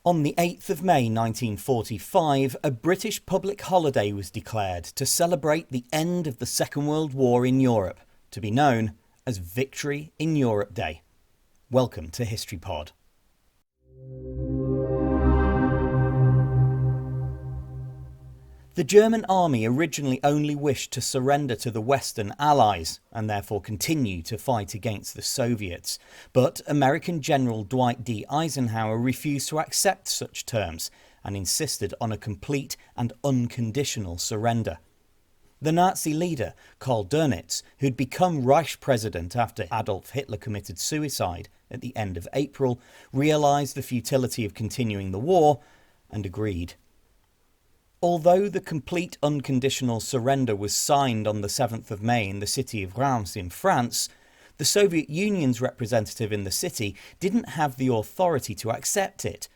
On the 8th of May 1945, a British public holiday was declared to celebrate the end of the Second World War in Europe, to be known as Victory in Europe Day. Welcome to History Pod. The German army originally only wished to surrender to the Western Allies and therefore continue to fight against the Soviets, but American General Dwight D. Eisenhower refused to accept such terms and insisted on a complete and unconditional surrender. The Nazi leader, Karl Dönitz, who'd become Reichspräsident after Adolf Hitler committed suicide at the end of April, realised the futility of continuing the war and agreed. Although the complete unconditional surrender was signed on the 7th of May in the city of Reims in France, the Soviet Union's representative in the city didn't have the authority to accept it.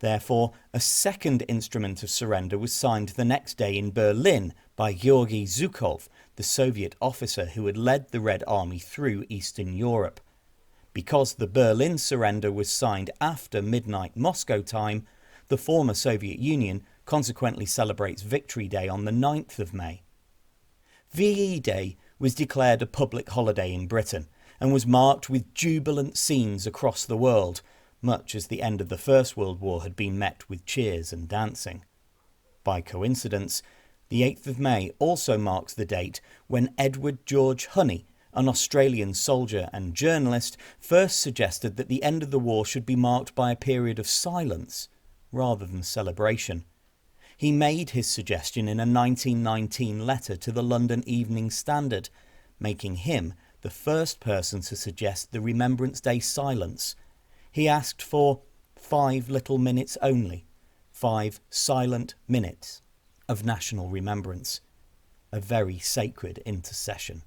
Therefore, a second instrument of surrender was signed the next day in Berlin by Georgy Zhukov, the Soviet officer who had led the Red Army through Eastern Europe. Because the Berlin surrender was signed after midnight Moscow time, the former Soviet Union consequently celebrates Victory Day on the 9th of May. VE Day was declared a public holiday in Britain and was marked with jubilant scenes across the world, much as the end of the First World War had been met with cheers and dancing. By coincidence, the 8th of May also marks the date when Edward George Honey, an Australian soldier and journalist, first suggested that the end of the war should be marked by a period of silence rather than celebration. He made his suggestion in a 1919 letter to the London Evening Standard, making him the first person to suggest the Remembrance Day silence. He asked for 5 little minutes only, 5 silent minutes of national remembrance, a very sacred intercession.